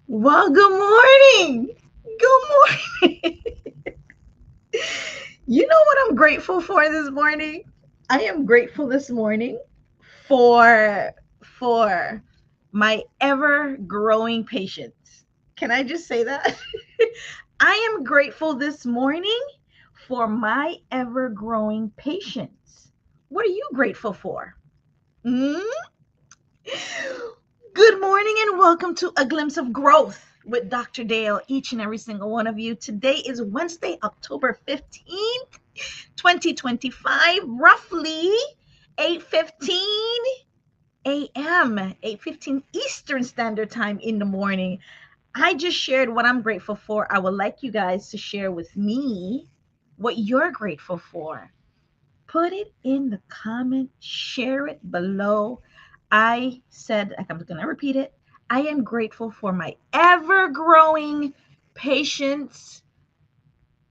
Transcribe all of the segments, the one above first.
Well, good morning. Good morning. You know what I'm grateful for this morning? I am grateful this morning for my ever growing patience. Can I just say that? I am grateful this morning for my ever growing patience. What are you grateful for? Mm? Good morning and welcome to A Glimpse of Growth with Dr. Dale, each and every single one of you. Today is Wednesday, October 15th, 2025, roughly 8:15 a.m., 8:15 Eastern Standard Time in the morning. I just shared what I'm grateful for. I would like you guys to share with me what you're grateful for. Put it in the comment, share it below. I said, like I'm going to repeat it, I am grateful for my ever growing patience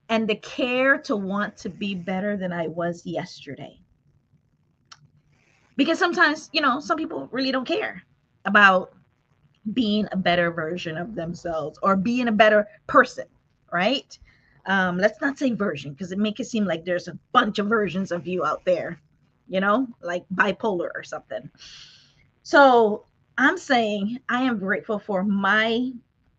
and the care to want to be better than I was yesterday. Because sometimes, some people really don't care about being a better version of themselves or being a better person, right? Let's not say version because it makes it seem like there's a bunch of versions of you out there, like bipolar or something. So I'm saying I am grateful for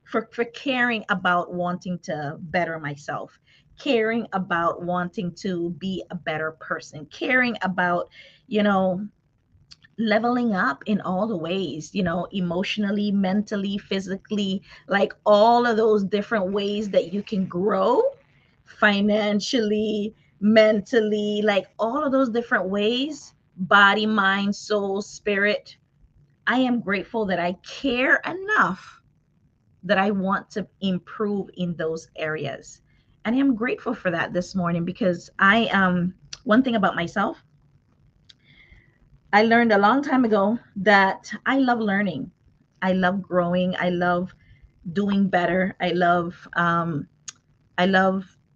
for caring about wanting to better myself, caring about wanting to be a better person, caring about, you know, leveling up in all the ways, emotionally, mentally, physically, like all of those different ways that you can grow financially, mentally, like all of those different ways, body, mind, soul, spirit. I am grateful that I care enough that I want to improve in those areas. And I'm grateful for that this morning because one thing about myself, I learned a long time ago that I love learning. I love growing. I love doing better. I love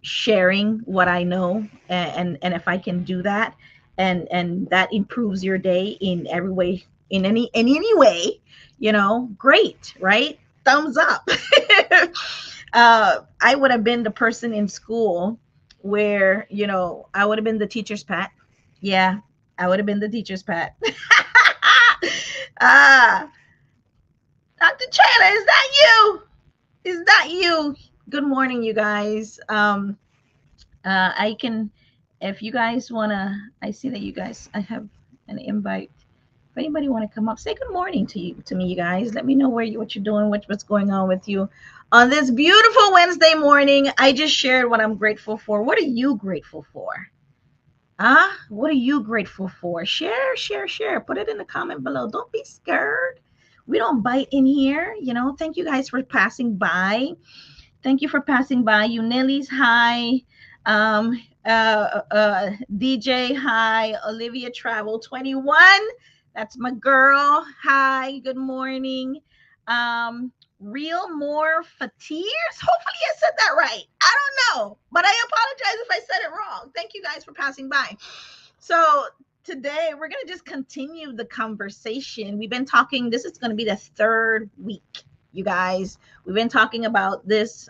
sharing what I know, and if I can do that, and that improves your day in every way, in any way, great, right? Thumbs up. I would have been the person in school where I would have been the teacher's pet. Yeah, I would have been the teacher's pet. Ah, Dr. Chandler, is that you? Is that you? Good morning, you guys. I can, if you guys wanna, I see that you guys, I have an invite. If anybody want to come up, say good morning to me, you guys. Let me know what you're doing, what's going on with you on this beautiful Wednesday morning. I just shared what I'm grateful for. What are you grateful for? What are you grateful for? Share, share, share. Put it in the comment below. Don't be scared. We don't bite in here. Thank you guys for passing by. Thank you for passing by. You Nellie's hi. DJ hi. Olivia Travel 21. That's my girl. Hi. Good morning. Real more Fatiers. Hopefully I said that right. I don't know, but I apologize if I said it wrong. Thank you guys for passing by. So today we're going to just continue the conversation. We've been talking, this is going to be the third week, you guys. We've been talking about this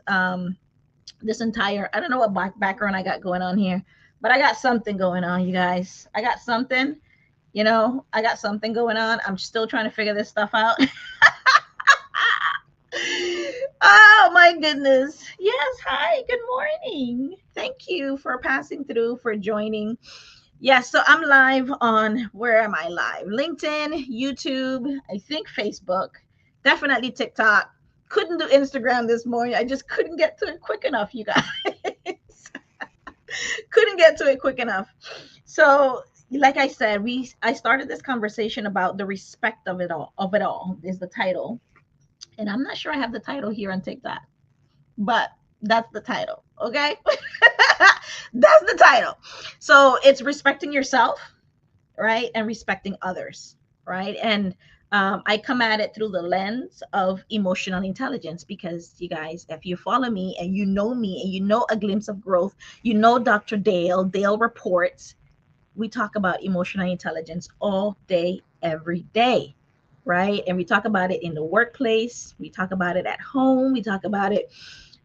entire, I don't know what background I got going on here, but I got something going on, you guys. I got something, I got something going on. I'm still trying to figure this stuff out. Oh my goodness. Yes, hi, good morning. Thank you for passing through, for joining. Yes, so I'm live on, where am I live? LinkedIn, YouTube, I think Facebook, definitely TikTok. Couldn't do Instagram this morning. I just couldn't get to it quick enough, you guys. Couldn't get to it quick enough. So, like I said, I started this conversation about the respect of it all is the title. And I'm not sure I have the title here on TikTok, but that's the title, okay? That's the title. So, it's respecting yourself, right? And respecting others, right? And I come at it through the lens of emotional intelligence because, you guys, if you follow me and you know A Glimpse of Growth, you know Dr. Dale Reports, we talk about emotional intelligence all day, every day, right? And we talk about it in the workplace. We talk about it at home. We talk about it,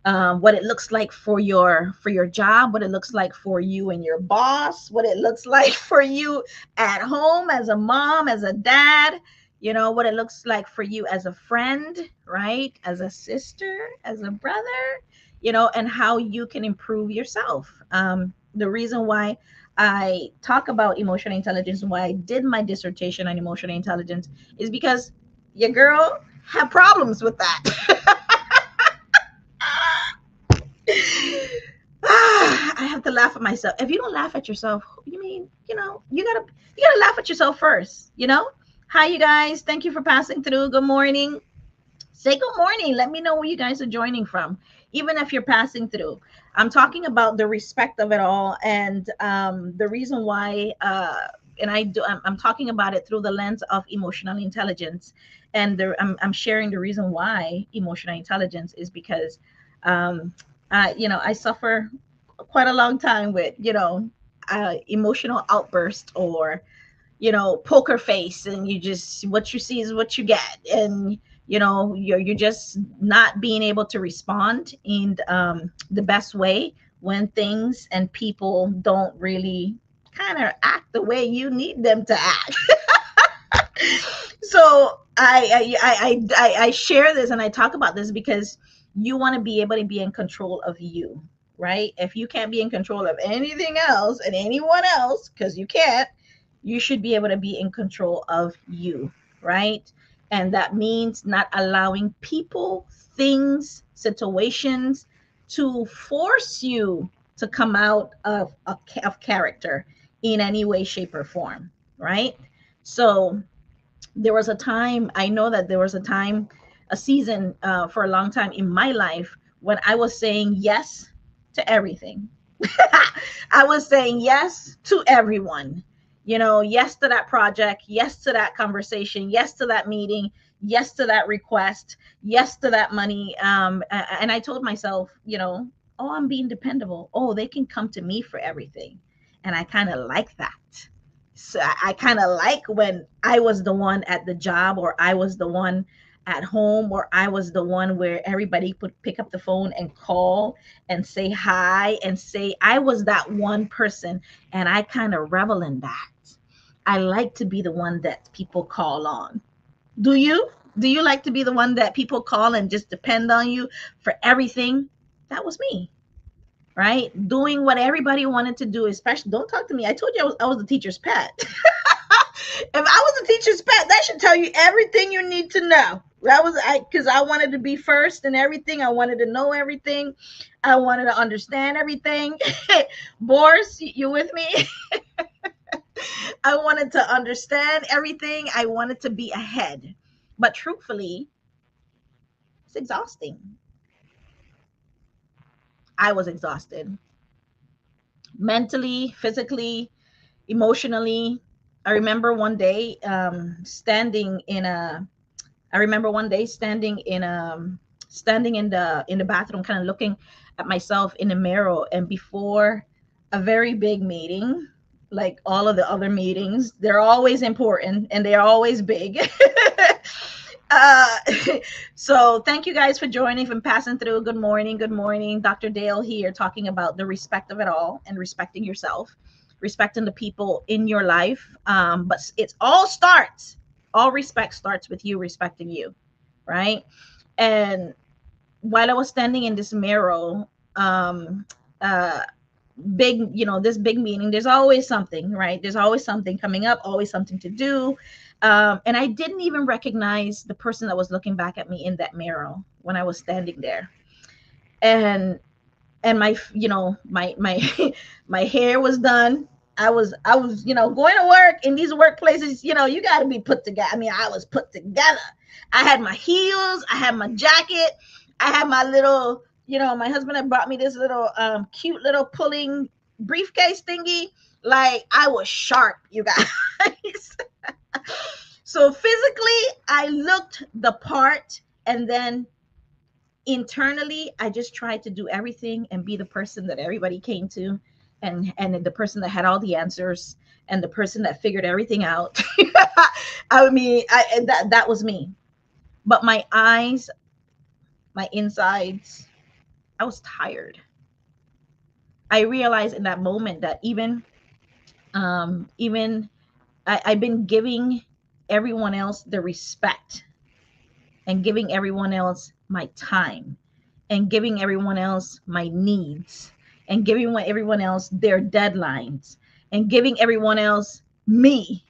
what it looks like for your job, what it looks like for you and your boss, what it looks like for you at home as a mom, as a dad, what it looks like for you as a friend, right? As a sister, as a brother, and how you can improve yourself. The reason why I talk about emotional intelligence, why I did my dissertation on emotional intelligence, is because your girl had problems with that. I have to laugh at myself. If you don't laugh at yourself, you mean, you gotta laugh at yourself first. Hi, you guys. Thank you for passing through. Good morning. Say good morning. Let me know where you guys are joining from, even if you're passing through. I'm talking about the respect of it all, and the reason why. And I'm talking about it through the lens of emotional intelligence, and I'm sharing the reason why emotional intelligence is because, I suffer quite a long time with emotional outburst, or poker face, and you just, what you see is what you get, and you're just not being able to respond in the best way when things and people don't really kind of act the way you need them to act. So I share this and I talk about this because you want to be able to be in control of you, right? If you can't be in control of anything else and anyone else, because you can't, you should be able to be in control of you, right? And that means not allowing people, things, situations to force you to come out of character in any way, shape, or form, right? So there was a time, I know that there was a time, a season, for a long time in my life, when I was saying yes to everything. I was saying yes to everyone. Yes to that project, yes to that conversation, yes to that meeting, yes to that request, yes to that money. And I told myself, oh, I'm being dependable. Oh, they can come to me for everything. And I kind of like that. So I kind of like when I was the one at the job, or I was the one at home, or I was the one where everybody would pick up the phone and call and say hi and say I was that one person. And I kind of revel in that. I like to be the one that people call on. Do you? Do you like to be the one that people call and just depend on you for everything? That was me, right? Doing what everybody wanted to do, especially, don't talk to me. I told you I was the teacher's pet. If I was a teacher's pet, that should tell you everything you need to know. That was because I wanted to be first in everything. I wanted to know everything. I wanted to understand everything. Boris, you with me? I wanted to understand everything. I wanted to be ahead. But truthfully, it's exhausting. I was exhausted mentally, physically, emotionally. I remember one day standing in a I remember one day standing in the bathroom, kind of looking at myself in the mirror, and before a very big meeting, like all of the other meetings, they're always important and they're always big. uh, so thank you guys for joining, from passing through. Good morning, good morning. Dr. Dale here, talking about the respect of it all and respecting yourself, respecting the people in your life. But it's all respect starts with you respecting you, right? And while I was standing in this mirror, um, uh, big, this big meeting, there's always something, right? There's always something coming up, always something to do. And I didn't even recognize the person that was looking back at me in that mirror when I was standing there. And my, my my hair was done. I was going to work in these workplaces. You got to be put together. I mean, I was put together. I had my heels, I had my jacket, I had my little, my husband had brought me this little cute little pulling briefcase thingy. Like, I was sharp, you guys. So physically I looked the part, and then internally I just tried to do everything and be the person that everybody came to and the person that had all the answers and the person that figured everything out. I mean, that was me. But my eyes, my insides, I was tired. I realized in that moment that even I've been giving everyone else the respect and giving everyone else my time and giving everyone else my needs and giving everyone else their deadlines and giving everyone else me,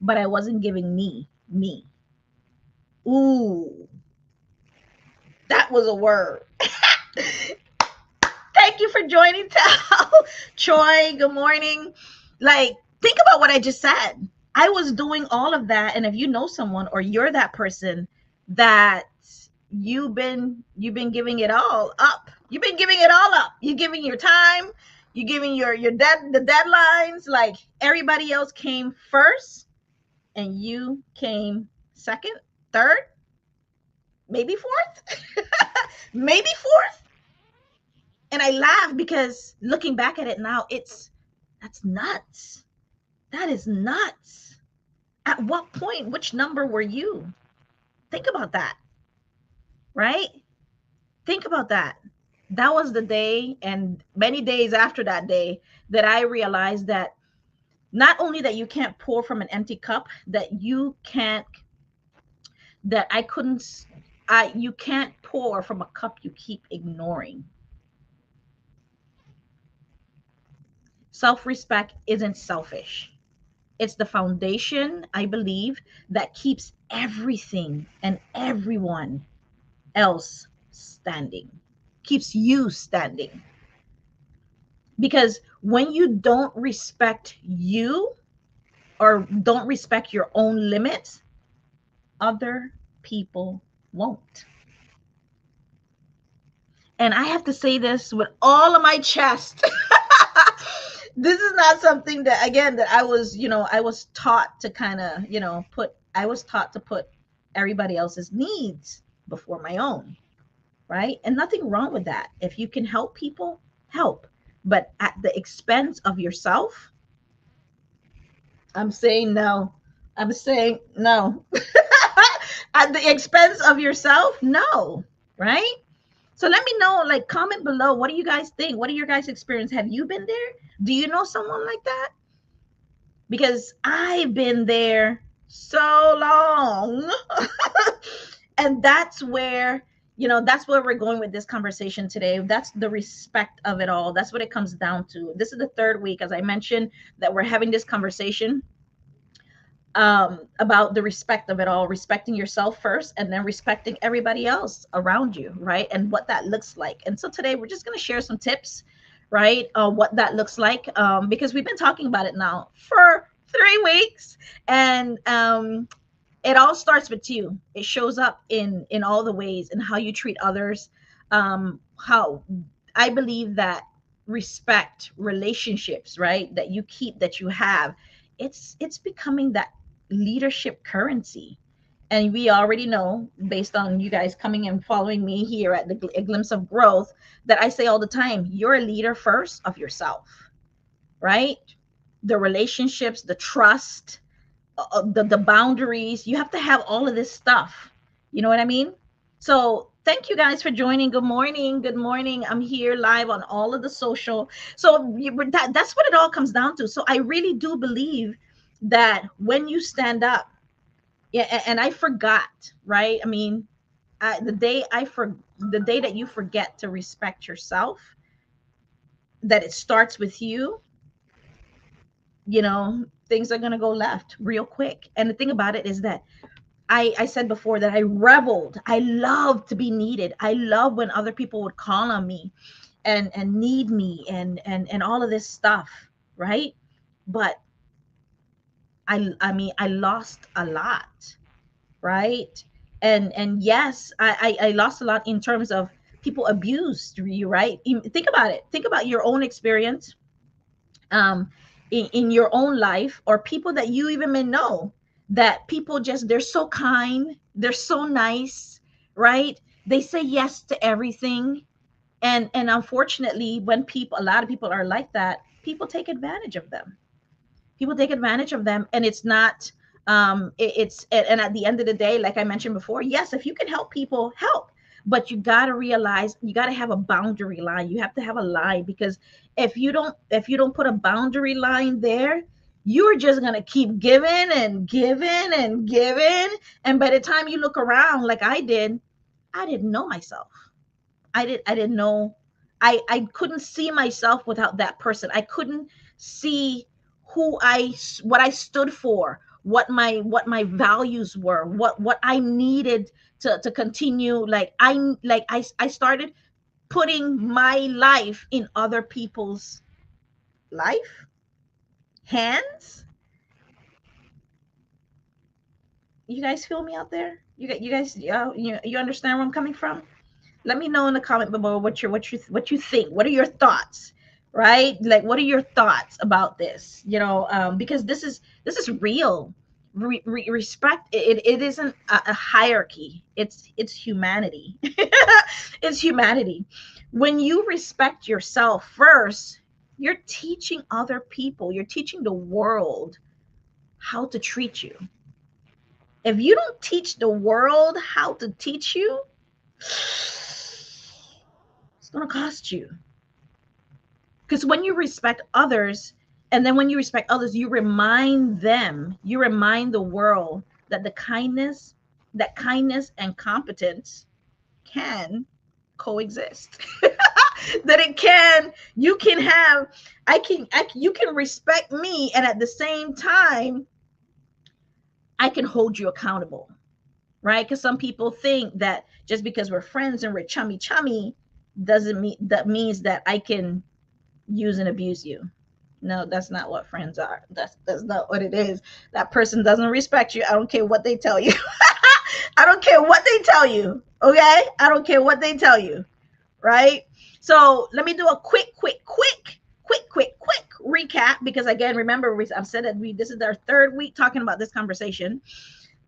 but I wasn't giving me. Ooh, that was a word. Thank you for joining, Tal. Troy, good morning. Like, think about what I just said. I was doing all of that, and if you know someone or you're that person that you've been giving it all up. You've been giving it all up. You're giving your time, you're giving the deadlines, like everybody else came first and you came second, third, maybe fourth. Maybe fourth. And I laugh because looking back at it now, that's nuts. That is nuts. At what point, which number were you? Think about that, right? Think about that. That was the day, and many days after that day, that I realized that not only that you can't pour from an empty cup, that I couldn't, you can't pour from a cup you keep ignoring. Self respect isn't selfish. It's the foundation, I believe, that keeps everything and everyone else standing, keeps you standing. Because when you don't respect you or don't respect your own limits, other people won't. And I have to say this with all of my chest. This is not something that, again, that I was taught to kind of, I was taught to put everybody else's needs before my own, right? And nothing wrong with that. If you can help people, help. But at the expense of yourself, I'm saying no. I'm saying no. At the expense of yourself, no, right? So let me know, like, comment below. What do you guys think? What are your guys' experience? Have you been there? Do you know someone like that? Because I've been there so long. And that's where we're going with this conversation today. That's the respect of it all. That's what it comes down to. This is the third week, as I mentioned, that we're having this conversation about the respect of it all, respecting yourself first and then respecting everybody else around you, right? And what that looks like. And so today we're just going to share some tips, right? What that looks like, because we've been talking about it now for 3 weeks. And it all starts with you. It shows up in all the ways, in how you treat others. How I believe that respect, relationships, right, that you keep, that you have, it's becoming that leadership currency. And we already know, based on you guys coming and following me here at A Glimpse of Growth, that I say all the time, you're a leader first of yourself, right? The relationships, the trust, the boundaries, you have to have all of this stuff. You know what I mean? So thank you guys for joining. Good morning. Good morning. I'm here live on all of the social. So that's what it all comes down to. So I really do believe that when you stand up, yeah, and I forgot, right? I mean, the day that you forget to respect yourself, that it starts with you, things are going to go left real quick. And the thing about it is that I said before that I reveled. I love to be needed. I love when other people would call on me and need me and all of this stuff, right? But I mean, I lost a lot, right? And yes, I lost a lot in terms of people abused you, right? Think about it. Think about your own experience, in your own life, or people that you even may know, that people just, they're so kind, they're so nice, right? They say yes to everything. And unfortunately, when a lot of people are like that, people take advantage of them. People take advantage of them, and it's not it's and at the end of the day, like I mentioned before, yes, if you can help people, help, but you got to realize you got to have a boundary line. You have to have a line, because if you don't put a boundary line there, you're just going to keep giving and giving and giving, and by the time you look around, like I didn't know myself. I didn't know. I couldn't see myself without that person. I couldn't see what I stood for, what my values were, what I needed to continue. I started putting my life in other people's life hands. You guys feel me out there? You guys, you understand where I'm coming from? Let me know in the comment below what you think. What are your thoughts? Right? Like, what are your thoughts about this? Because this is real. Respect. It isn't a hierarchy. It's humanity. It's humanity. When you respect yourself first, you're teaching other people. You're teaching the world how to treat you. If you don't teach the world how to teach you, it's going to cost you. Because when you respect others, and then when you respect others, you remind the world that kindness and competence can coexist. That it can, you can have, you can respect me, and at the same time, I can hold you accountable. Right? Because some people think that just because we're friends and we're chummy doesn't mean that means that I can use and abuse you. No, that's not what friends are. That's not what it is. That person doesn't respect you. I don't care what they tell you. I don't care what they tell you. Okay? I don't care what they tell you. Right? So let me do a quick recap, because again, remember, I've said that this is our third week talking about this conversation.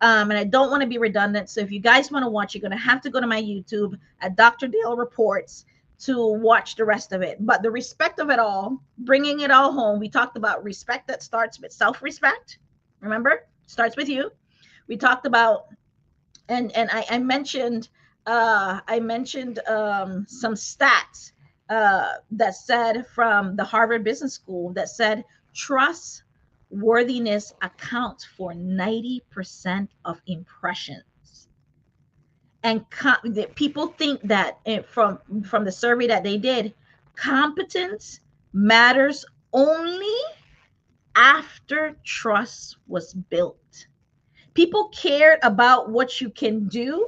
And I don't want to be redundant. So if you guys want to watch, you're going to have to go to my YouTube at Dr. Dale Reports to watch the rest of it. But the respect of it all, bringing it all home, we talked about respect that starts with self-respect. Remember, starts with you. We talked about, and I mentioned some stats that said from the Harvard Business School that said trust worthiness accounts for 90% of impressions. And people think that from the survey that they did, competence matters only after trust was built. People cared about what you can do,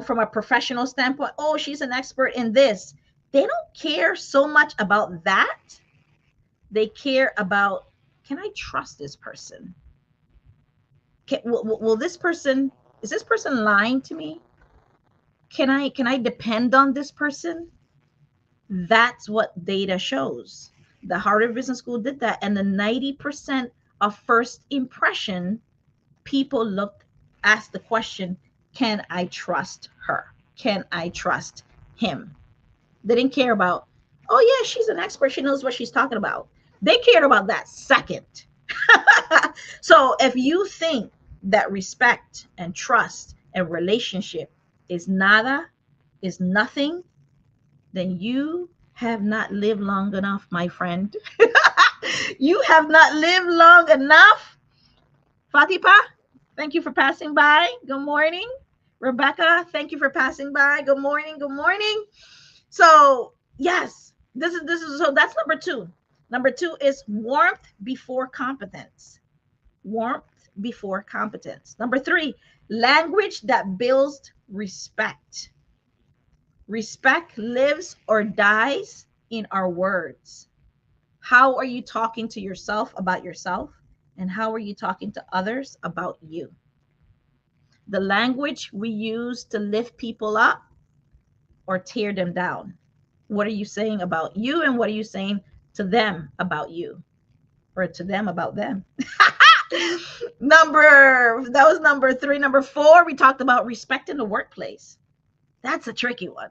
from a professional standpoint. Oh, she's an expert in this. They don't care so much about that. They care about, can I trust this person? Will this person, is this person lying to me? Can I depend on this person? That's what data shows. The Harvard Business School did that, and the 90% of first impression, people asked the question, can I trust her? Can I trust him? They didn't care about, oh yeah, she's an expert, she knows what she's talking about. They cared about that second. So if you think that respect and trust and relationship is nothing, then you have not lived long enough, my friend. You have not lived long enough. Fatipa, thank you for passing by. Good morning. Rebecca, thank you for passing by. Good morning. Good morning. So yes, this is so that's number two. Number two is warmth before competence. Warmth before competence. Number three, language that builds respect. Respect lives or dies in our words. How are you talking to yourself about yourself? And how are you talking to others about you? The language we use to lift people up or tear them down. What are you saying about you, and what are you saying to them about you, or to them about them? That was number three. Number four, we talked about respect in the workplace. That's a tricky one.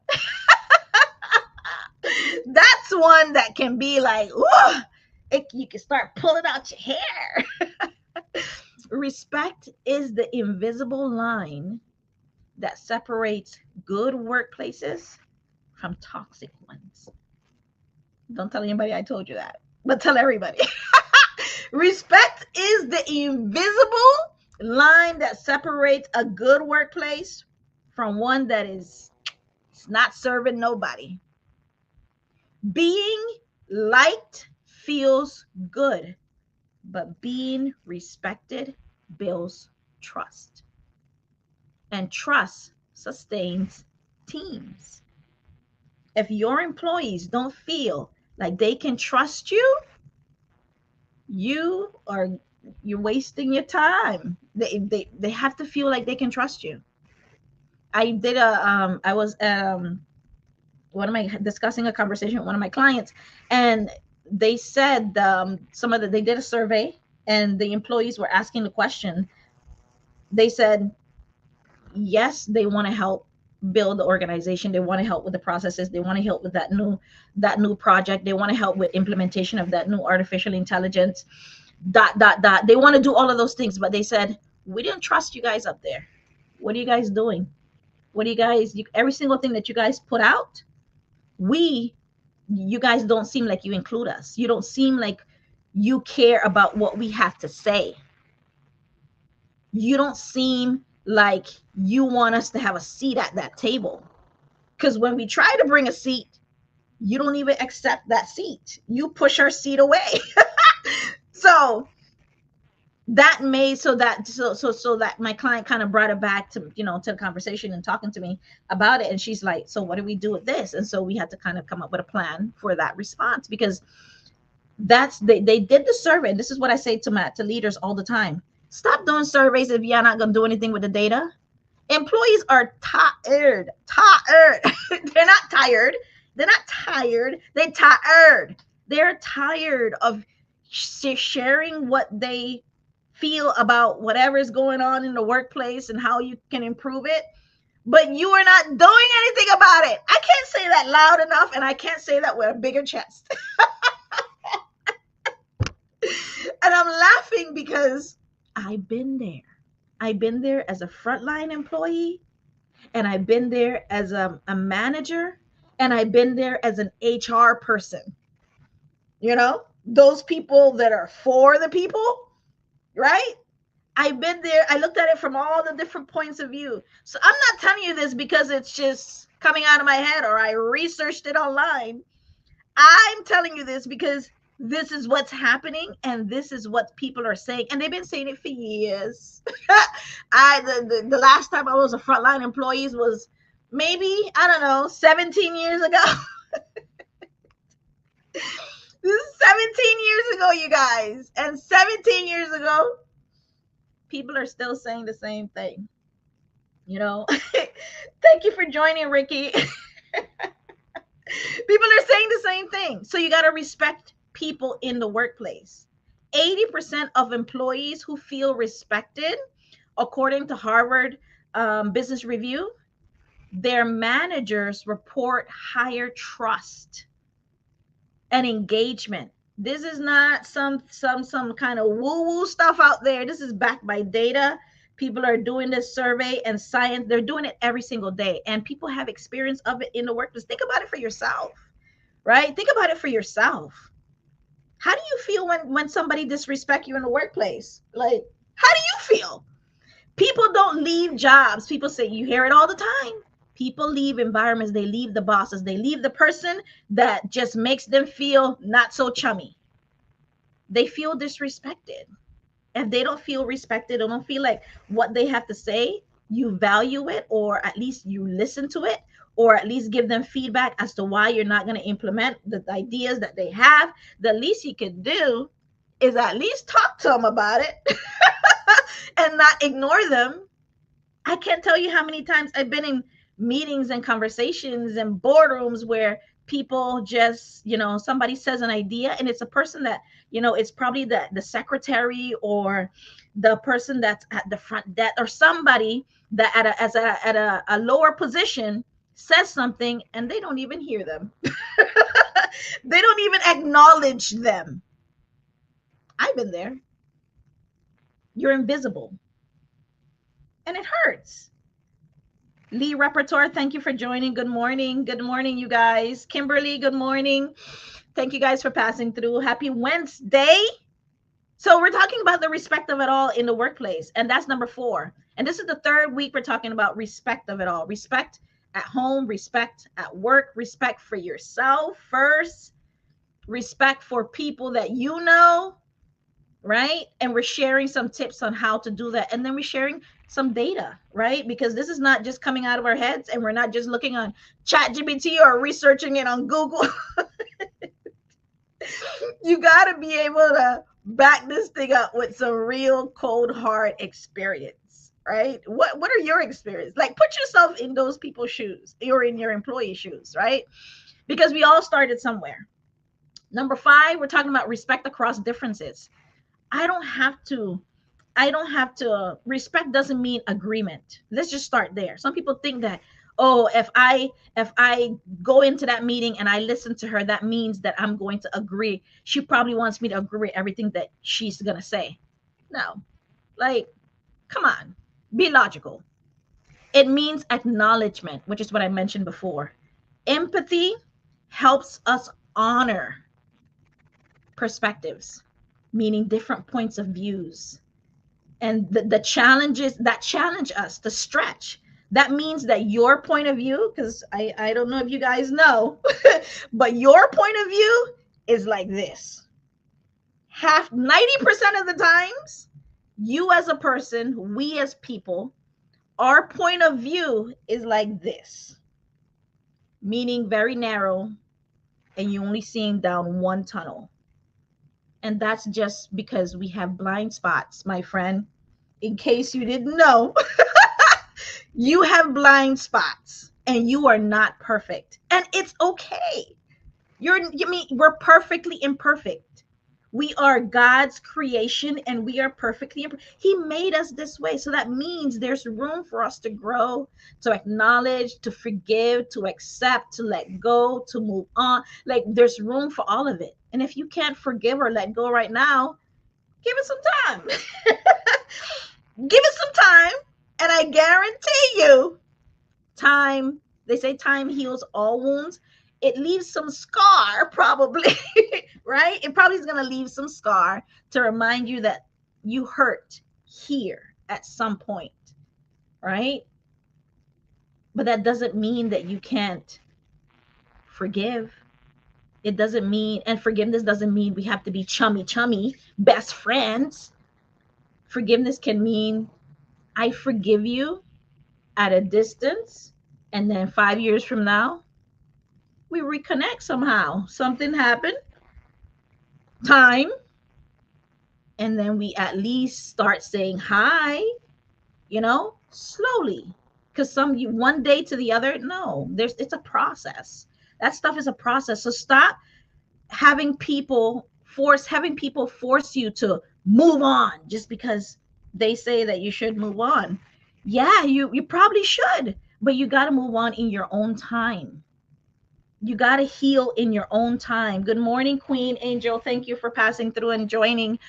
That's one that can be like, whoa, you can start pulling out your hair. Respect is the invisible line that separates good workplaces from toxic ones. Don't tell anybody I told you that, but tell everybody. Respect is the invisible line that separates a good workplace from one that is not serving nobody. Being liked feels good, but being respected builds trust. And trust sustains teams. If your employees don't feel like they can trust you, you are you're wasting your time. They have to feel like they can trust you. I was one of my discussing a conversation with one of my clients, and they said they did a survey, and the employees were asking the question. They said yes, they want to help build the organization, they want to help with the processes, they want to help with that new project, they want to help with implementation of that new artificial intelligence, they want to do all of those things, but they said we didn't trust you guys up there. What are you guys doing? What do you guys every single thing that you guys put out, we you guys don't seem like you include us. You don't seem like you care about what we have to say. You don't seem like you want us to have a seat at that table. Because when we try to bring a seat, you don't even accept that seat. You push our seat away. So that made so that my client kind of brought it back to to the conversation and talking to me about it, and she's like, so what do we do with this? And so we had to kind of come up with a plan for that response, because they did the survey. This is what I say to leaders all the time: stop doing surveys if you're not going to do anything with the data. Employees are tired. They're not tired. They're not tired. They're tired. They're tired of sharing what they feel about whatever is going on in the workplace and how you can improve it, but you are not doing anything about it. I can't say that loud enough, and I can't say that with a bigger chest. And I'm laughing because I've been there. I've been there as a frontline employee, and I've been there as a manager, and I've been there as an HR person. Those people that are for the people, right? I've been there. I looked at it from all the different points of view. So I'm not telling you this because it's just coming out of my head or I researched it online. I'm telling you this because this is what's happening, and this is what people are saying, and they've been saying it for years. The last time I was a frontline employee was maybe, I don't know, 17 years ago. This is 17 years ago, you guys. And 17 years ago, people are still saying the same thing. Thank you for joining, Ricky. People are saying the same thing. So you got to respect people in the workplace. 80% of employees who feel respected, according to Harvard Business Review, their managers report higher trust and engagement. This is not some kind of woo-woo stuff out there. This is backed by data. People are doing this survey and science. They're doing it every single day, and people have experience of it in the workplace. Think about it for yourself, right? Think about it for yourself. How do you feel when somebody disrespects you in the workplace? Like, how do you feel? People don't leave jobs. People say, you hear it all the time. People leave environments. They leave the bosses. They leave the person that just makes them feel not so chummy. They feel disrespected. If they don't feel respected or don't feel like what they have to say, you value it, or at least you listen to it, or at least give them feedback as to why you're not going to implement the ideas that they have, the least you could do is at least talk to them about it and not ignore them. I can't tell you how many times I've been in meetings and conversations and boardrooms where people just, somebody says an idea, and it's a person that, it's probably the secretary or the person that's at the front desk, or somebody that at a lower position says something, and they don't even hear them. They don't even acknowledge them. I've been there. You're invisible and it hurts. Lee Repertoire, thank you for joining. Good morning. Good morning, you guys. Kimberly, good morning. Thank you guys for passing through. Happy Wednesday. So we're talking about the respect of it all in the workplace, and that's number 4. And this is the 3rd week we're talking about respect of it all. Respect at home, respect at work, respect for yourself first, respect for people that you know, right? And we're sharing some tips on how to do that. And then we're sharing some data, right? Because this is not just coming out of our heads, and we're not just looking on ChatGPT or researching it on Google. You got to be able to back this thing up with some real cold hard experience, right? What are your experience? Like, put yourself in those people's shoes or in your employee shoes, right? Because we all started somewhere. Number 5, we're talking about respect across differences. I don't have to respect doesn't mean agreement. Let's just start there. Some people think that, oh, if I go into that meeting and I listen to her, that means that I'm going to agree. She probably wants me to agree with everything that she's gonna say. No, like, come on, be logical. It means acknowledgement, which is what I mentioned before. Empathy helps us honor perspectives, meaning different points of views, and the challenges that challenge us to stretch. That means that your point of view, because I don't know if you guys know, but your point of view is like this. 90% of the times, you as a person, we as people, our point of view is like this, meaning very narrow, and you only seeing down one tunnel. And that's just because we have blind spots, my friend. In case you didn't know, you have blind spots and you are not perfect. And it's okay. We're perfectly imperfect. We are God's creation and we are perfectly imperfect. He made us this way. So that means there's room for us to grow, to acknowledge, to forgive, to accept, to let go, to move on. Like, there's room for all of it. And if you can't forgive or let go right now, give it some time. Give it some time, and I guarantee you, time, they say time heals all wounds. It leaves some scar, probably, right? It probably is going to leave some scar to remind you that you hurt here at some point, right? But that doesn't mean that you can't forgive. It doesn't mean, and forgiveness doesn't mean we have to be chummy, best friends. Forgiveness can mean, I forgive you at a distance, and then 5 years from now, we reconnect somehow. Something happened, time, and then we at least start saying hi, slowly. Because one day to the other, no, it's a process. That stuff is a process. So stop having people force you to move on just because they say that you should move on. Yeah, you probably should, but you got to move on in your own time. You got to heal in your own time. Good morning, Queen Angel. Thank you for passing through and joining.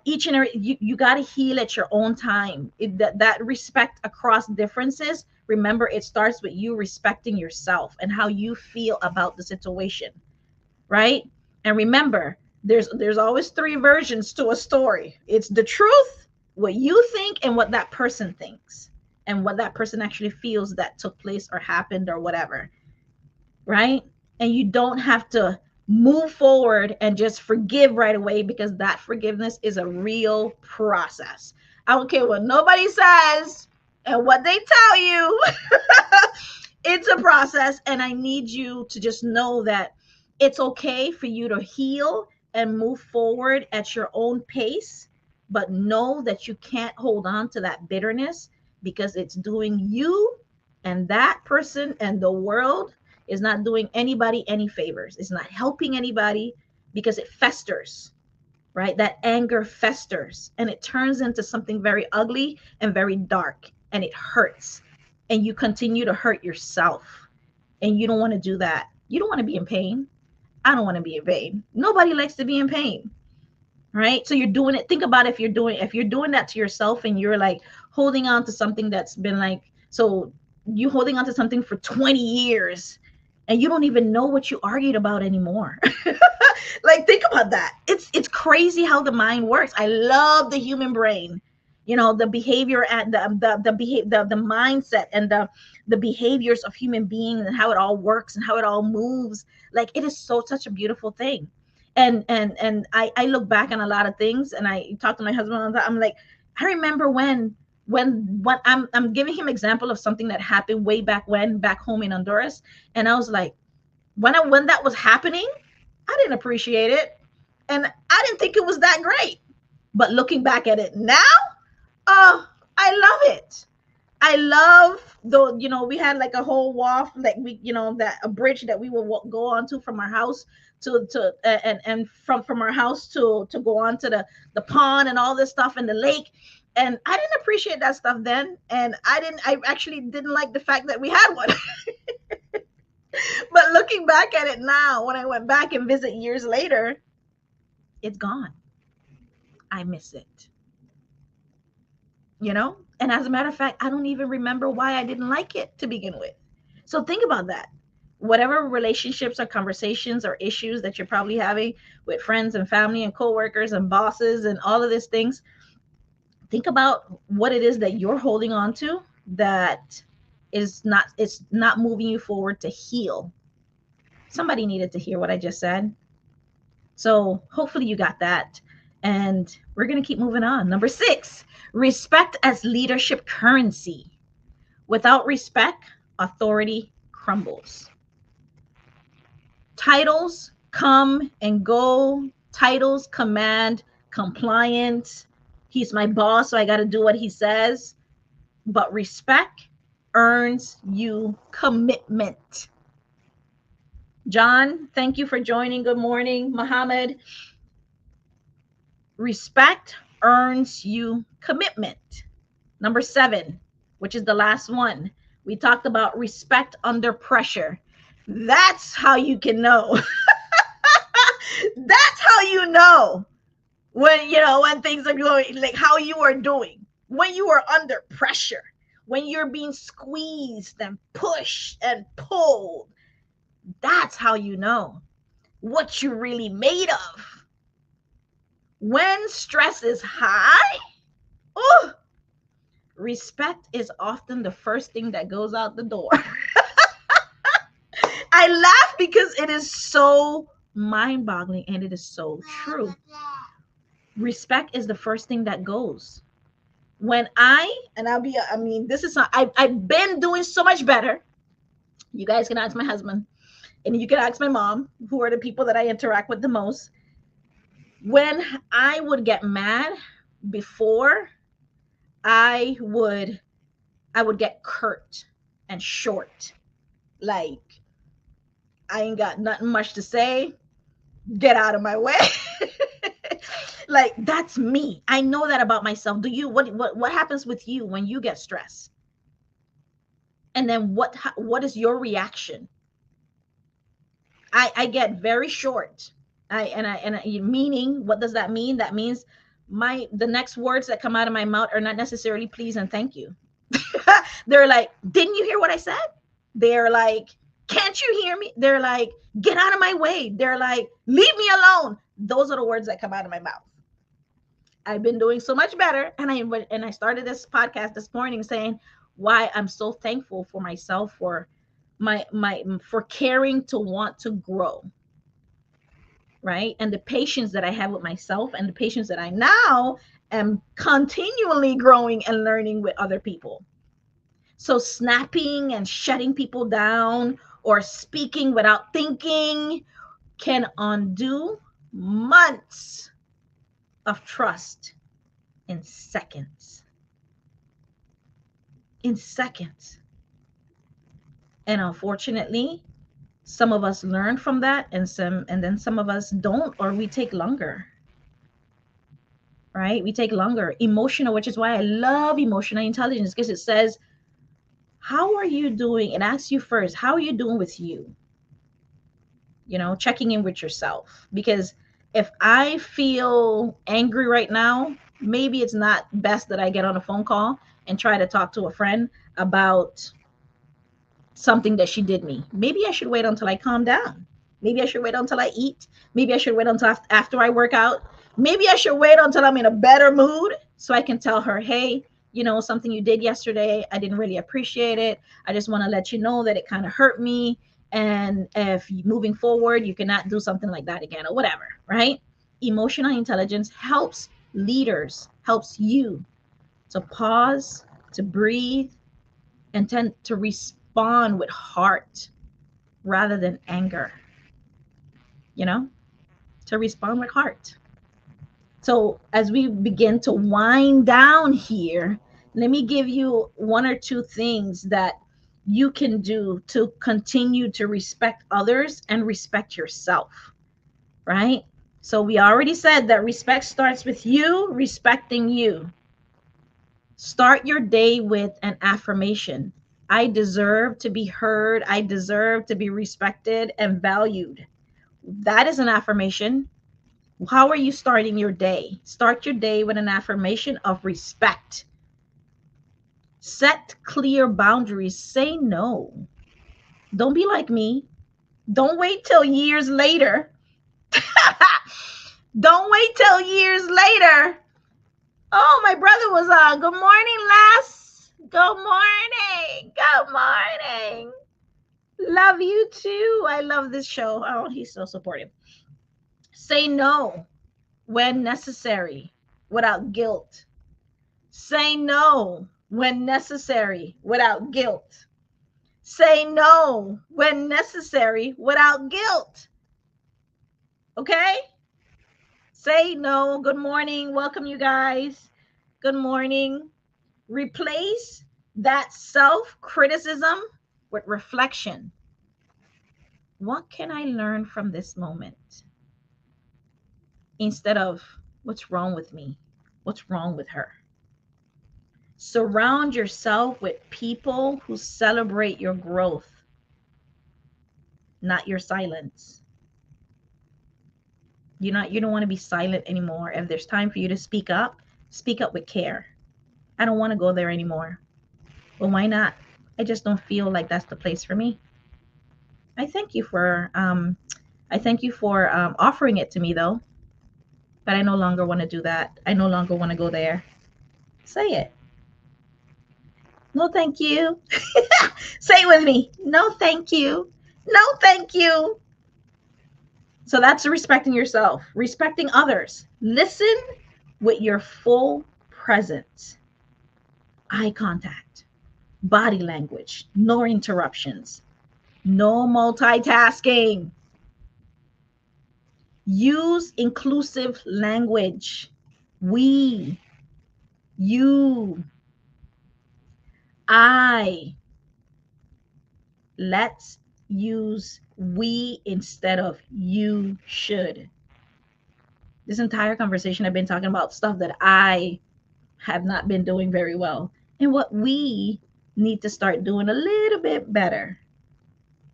Each and every you got to heal at your own time. That respect across differences, remember, it starts with you respecting yourself and how you feel about the situation, right? And remember, there's always 3 versions to a story. It's the truth, what you think, and what that person thinks, and what that person actually feels that took place or happened or whatever, right? And you don't have to move forward and just forgive right away, because that forgiveness is a real process. I don't care what nobody says and what they tell you. It's a process, and I need you to just know that it's okay for you to heal and move forward at your own pace, but know that you can't hold on to that bitterness, because it's doing you and that person and the world is not doing anybody any favors. It's not helping anybody, because it festers, right? That anger festers and it turns into something very ugly and very dark, and it hurts, and you continue to hurt yourself, and you don't want to do that. You don't want to be in pain. I don't want to be in pain. Nobody likes to be in pain, right? So you're doing it. Think about if you're doing that to yourself and you're like holding on to something that's been like, so you holding on to something for 20 years and you don't even know what you argued about anymore. Like, think about that. It's crazy how the mind works. I love the human brain, the behavior and the mindset and the behaviors of human beings and how it all works and how it all moves. Like, it is such a beautiful thing. And I look back on a lot of things, and I talk to my husband all the time. I'm like, I remember when I'm giving him example of something that happened way back home in Honduras, and I was like, when that was happening, I didn't appreciate it, and I didn't think it was that great. But looking back at it now, oh, I love it. I love though, we had like a whole wall, like that a bridge that we will go onto from our house to and from our house to go on to the pond and all this stuff and the lake. And I didn't appreciate that stuff then. And I actually didn't like the fact that we had one. But looking back at it now, when I went back and visit years later, it's gone. I miss it. And as a matter of fact, I don't even remember why I didn't like it to begin with. So think about that. Whatever relationships or conversations or issues that you're probably having with friends and family and coworkers and bosses and all of these things, think about what it is that you're holding on to that it's not moving you forward to heal. Somebody needed to hear what I just said. So hopefully you got that. And we're going to keep moving on. Number 6, respect as leadership currency. Without respect, authority crumbles. Titles come and go. Titles command compliance. He's my boss, so I got to do what he says. But respect earns you commitment. John, thank you for joining. Good morning, Muhammad. Respect earns you commitment. Number 7, which is the last one. We talked about respect under pressure. That's how you can know. That's how you know when things are going, like how you are doing. When you are under pressure, when you're being squeezed and pushed and pulled, that's how you know what you're really made of. When stress is high, oh, respect is often the first thing that goes out the door. I laugh because it is so mind-boggling and it is so true. Respect is the first thing that goes. This is not, I've been doing so much better. You guys can ask my husband and you can ask my mom, who are the people that I interact with the most. When I would get mad before, I would get curt and short. Like, I ain't got nothing much to say. Get out of my way. Like, that's me. I know that about myself. Do you? What happens with you when you get stressed? And then what is your reaction? I get very short. Meaning, what does that mean? That means the next words that come out of my mouth are not necessarily please and thank you. They're like, didn't you hear what I said? They're like, can't you hear me? They're like, get out of my way. They're like, leave me alone. Those are the words that come out of my mouth. I've been doing so much better. And I started this podcast this morning saying why I'm so thankful for myself, for for caring to want to grow. Right? And the patience that I have with myself and the patience that I now am continually growing and learning with other people. So snapping and shutting people down or speaking without thinking can undo months of trust in seconds. In seconds. And unfortunately, some of us learn from that and then some of us don't, or we take longer. Right? We take longer. Emotional, which is why I love emotional intelligence, because it says, how are you doing? It asks you first, how are you doing with you? checking in with yourself. Because if I feel angry right now, maybe it's not best that I get on a phone call and try to talk to a friend about something that she did me. Maybe I should wait until I calm down. Maybe I should wait until I eat. Maybe I should wait until after I work out. Maybe I should wait until I'm in a better mood so I can tell her, hey, something you did yesterday, I didn't really appreciate it. I just want to let you know that it kind of hurt me. And if moving forward, you cannot do something like that again or whatever, right? Emotional intelligence helps leaders, helps you to pause, to breathe, and tend to respond with heart rather than anger, to respond with heart. So as we begin to wind down here, let me give you one or two things that you can do to continue to respect others and respect yourself, right? So we already said that respect starts with you respecting you. Start your day with an affirmation. I deserve to be heard. I deserve to be respected and valued. That is an affirmation. How are you starting your day? Start your day with an affirmation of respect. Set clear boundaries. Say no. Don't be like me. Don't wait till years later. Don't wait till years later. Oh, my brother was on. Good morning, Les. Good morning. Good morning. Love you too. I love this show. Oh, he's so supportive. Say no when necessary without guilt. Say no when necessary without guilt. Say no when necessary without guilt. Okay? Say no. Good morning. Welcome, you guys. Good morning. Replace that self-criticism with reflection. What can I learn from this moment? Instead of what's wrong with me? What's wrong with her? Surround yourself with people who celebrate your growth, not your silence. You don't want to be silent anymore. If there's time for you to speak up with care. I don't want to go there anymore. Well, why not? I just don't feel like that's the place for me. I thank you for offering it to me though. But I no longer want to do that. I no longer want to go there. Say it. No, thank you. Say it with me. No, thank you. No, thank you. So that's respecting yourself, respecting others. Listen with your full presence. Eye contact, body language, no interruptions, no multitasking. Use inclusive language. We, you, I. Let's use we instead of you should. This entire conversation I've been talking about stuff that I have not been doing very well and what we need to start doing a little bit better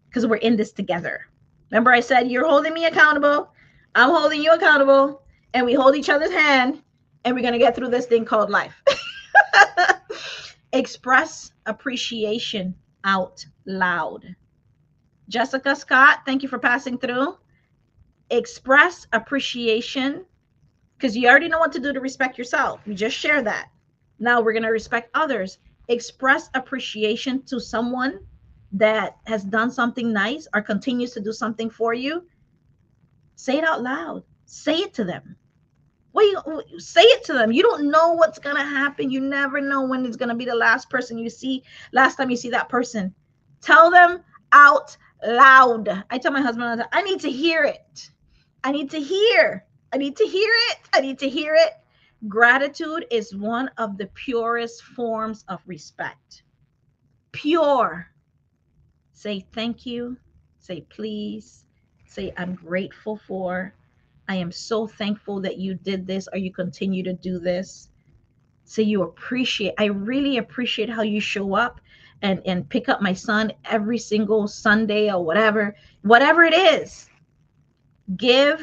because we're in this together. Remember I said you're holding me accountable, I'm holding you accountable, and we hold each other's hand, and we're going to get through this thing called life. Express appreciation out loud. Jessica Scott, thank you for passing through. Express appreciation, because you already know what to do to respect yourself. You just share that. Now we're going to respect others. Express appreciation to someone that has done something nice or continues to do something for you. Say it out loud. Say it to them. Say it to them. You don't know what's going to happen. You never know when it's going to be the last time you see that person. Tell them out loud. I tell my husband all the time, I need to hear it. I need to hear it. Gratitude is one of the purest forms of respect. Pure. Say thank you. Say please. Say I'm grateful for. I am so thankful that you did this or you continue to do this. Say you appreciate. I really appreciate how you show up and pick up my son every single Sunday or whatever it is. Give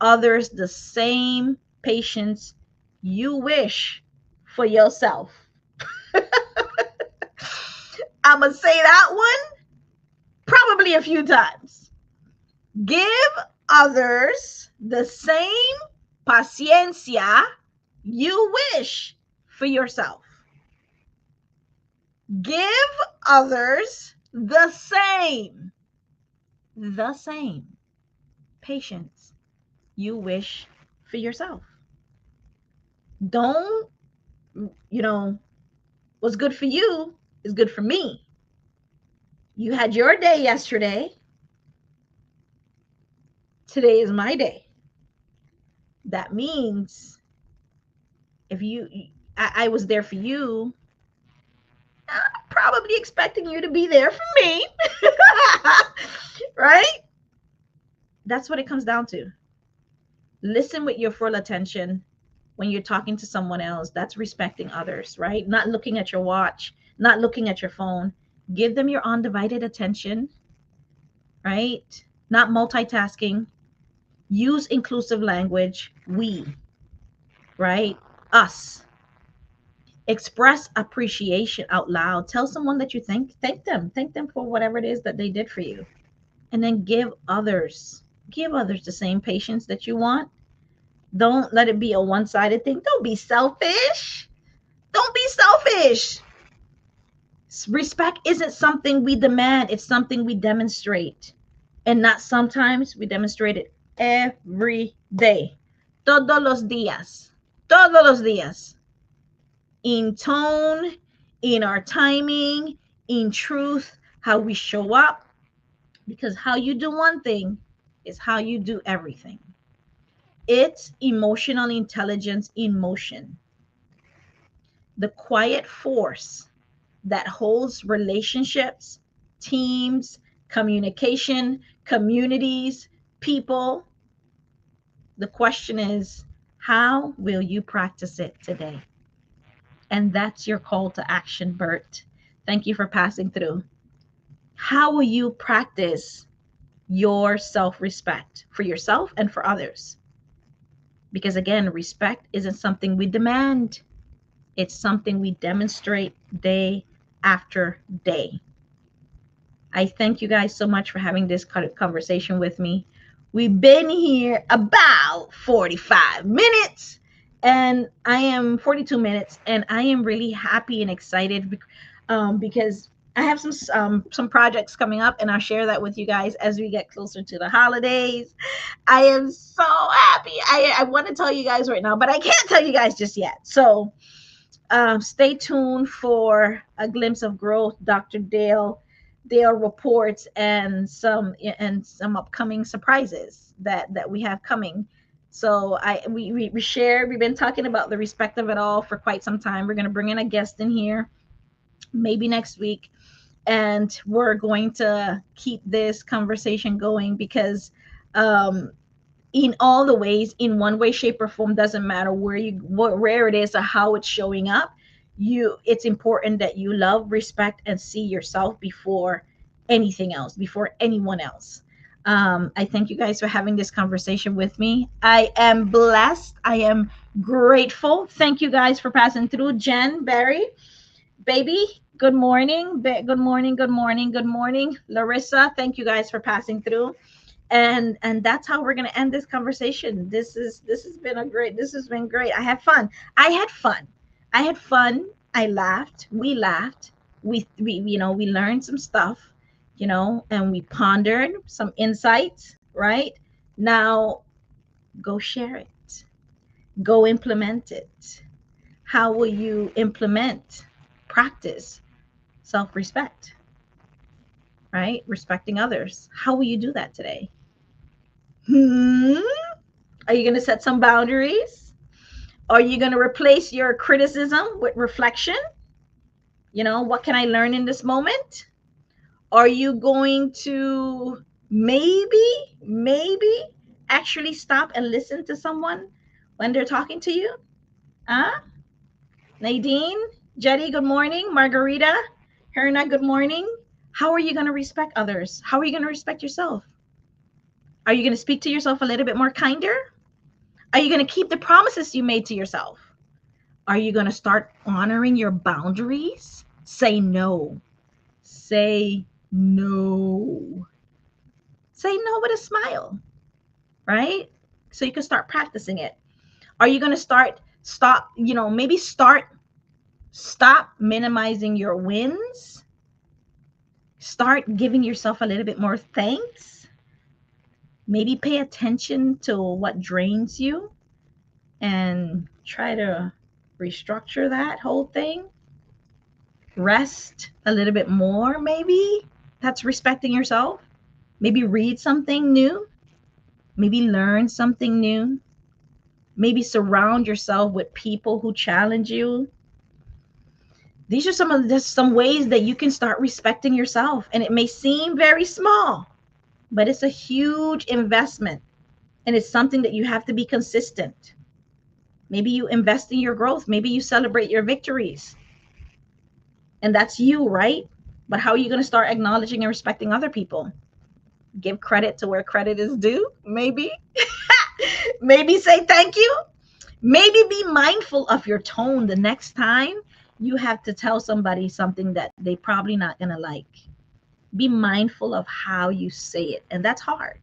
others the same patience you wish for yourself. I'm going to say that one probably a few times. Give others the same paciencia you wish for yourself. Give others the same patience you wish for yourself. Don't, what's good for you is good for me. You had your day yesterday. Today is my day. That means if I was there for you, I'm probably expecting you to be there for me. Right? That's what it comes down to. Listen with your full attention when you're talking to someone else. That's respecting others, right? Not looking at your watch, not looking at your phone. Give them your undivided attention, right? Not multitasking. Use inclusive language. We, right? Us. Express appreciation out loud. Tell someone that you thank them for whatever it is that they did for you. And then give others the same patience that you want. Don't let it be a one-sided thing. Don't be selfish. Don't be selfish. Respect isn't something we demand, it's something we demonstrate. And not sometimes, we demonstrate it every day. Todos los días. Todos los días. In tone, in our timing, in truth, how we show up. Because how you do one thing is how you do everything. It's emotional intelligence in motion. The quiet force that holds relationships, teams, communication, communities, people. The question is, how will you practice it today? And that's your call to action, Bert. Thank you for passing through. How will you practice your self-respect for yourself and for others? Because again, respect isn't something we demand. It's something we demonstrate day after day. I thank you guys so much for having this conversation with me. We've been here about 45 minutes and I am 42 minutes and I am really happy and excited because I have some projects coming up and I'll share that with you guys as we get closer to the holidays. I am so happy. I want to tell you guys right now, but I can't tell you guys just yet. So stay tuned for a glimpse of growth. Dr. Dale reports and some upcoming surprises that we have coming. So we've been talking about the respect of it all for quite some time. We're going to bring in a guest in here maybe next week, and we're going to keep this conversation going because in all the ways, in one way, shape, or form, doesn't matter where it is or how it's showing up. It's important that you love, respect, and see yourself before anything else, before anyone else. I thank you guys for having this conversation with me. I am blessed. I am grateful. Thank you guys for passing through. Jen, Barry, baby, good morning. Good morning. Good morning. Good morning. Larissa, thank you guys for passing through. And that's how we're going to end this conversation. This has been great. I had fun. I laughed. We laughed. We learned some stuff, and we pondered some insights. Right now, go share it. Go implement it. How will you practice self-respect? Right? Respecting others. How will you do that today? Are you going to set some boundaries? Are you going to replace your criticism with reflection? What can I learn in this moment? Are you going to maybe actually stop and listen to someone when they're talking to you? Nadine, Jetty, good morning. Margarita, Herna, good morning. How are you going to respect others? How are you going to respect yourself? Are you going to speak to yourself a little bit more kinder? Are you going to keep the promises you made to yourself? Are you going to start honoring your boundaries? Say no. Say no. Say no with a smile, right? So you can start practicing it. Are you going to stop minimizing your wins? Start giving yourself a little bit more thanks. Maybe pay attention to what drains you and try to restructure that whole thing. Rest a little bit more, maybe. That's respecting yourself. Maybe read something new. Maybe learn something new. Maybe surround yourself with people who challenge you. These are some ways that you can start respecting yourself. And it may seem very small, but it's a huge investment. And it's something that you have to be consistent. Maybe you invest in your growth. Maybe you celebrate your victories. And that's you, right? But how are you going to start acknowledging and respecting other people? Give credit to where credit is due, maybe. Maybe say thank you. Maybe be mindful of your tone the next time you have to tell somebody something that they probably not going to like. Be mindful of how you say it. And that's hard,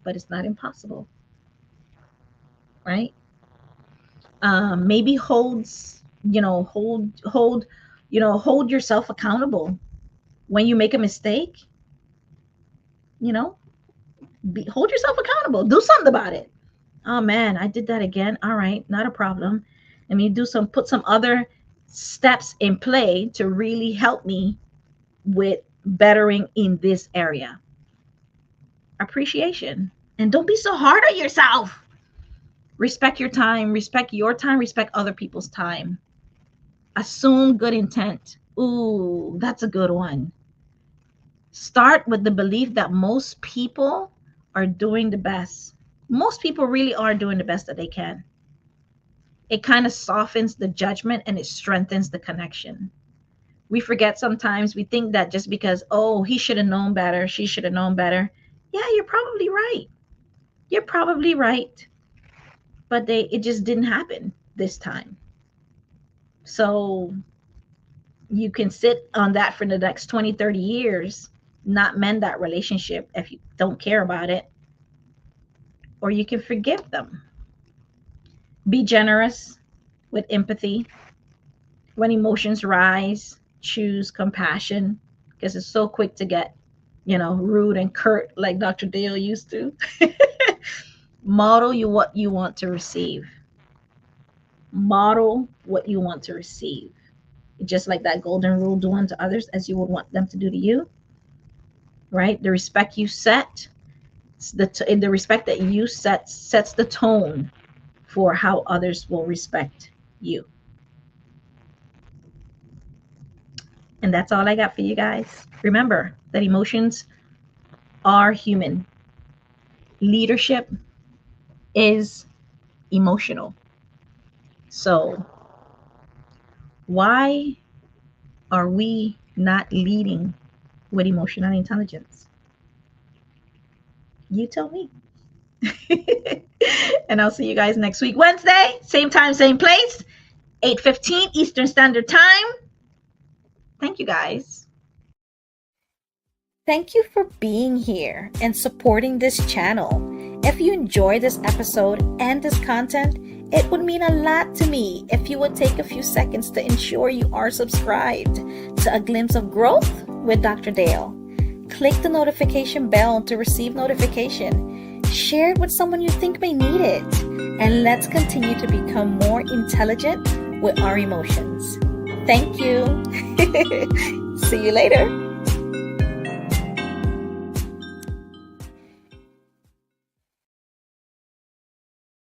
but it's not impossible, right? Maybe hold yourself accountable when you make a mistake. Hold yourself accountable. Do something about it. Oh man, I did that again. All right, not a problem. Let me put some other steps in play to really help me with bettering in this area. Appreciation. And don't be so hard on yourself. Respect your time, respect other people's time. Assume good intent. Ooh, that's a good one. Start with the belief that most people are doing the best. Most people really are doing the best that they can. It kind of softens the judgment and it strengthens the connection. We forget sometimes, we think that just because, oh, he should have known better, she should have known better. Yeah, you're probably right. You're probably right. But it just didn't happen this time. So you can sit on that for the next 20, 30 years, not mend that relationship if you don't care about it. Or you can forgive them. Be generous with empathy. When emotions rise, choose compassion, because it's so quick to get, rude and curt like Dr. Dale used to. Model what you want to receive. Model what you want to receive. Just like that golden rule, do unto others as you would want them to do to you. Right? The respect you set, the respect that you set sets the tone for how others will respect you. And that's all I got for you guys. Remember that emotions are human. Leadership is emotional. So why are we not leading with emotional intelligence? You tell me. And I'll see you guys next week, Wednesday, same time, same place, 8:15 Eastern Standard Time. Thank you, guys. Thank you for being here and supporting this channel. If you enjoyed this episode and this content, it would mean a lot to me if you would take a few seconds to ensure you are subscribed to A Glimpse of Growth with Dr. Dale. Click the notification bell to receive notification. Share it with someone you think may need it. And let's continue to become more intelligent with our emotions. Thank you. See you later.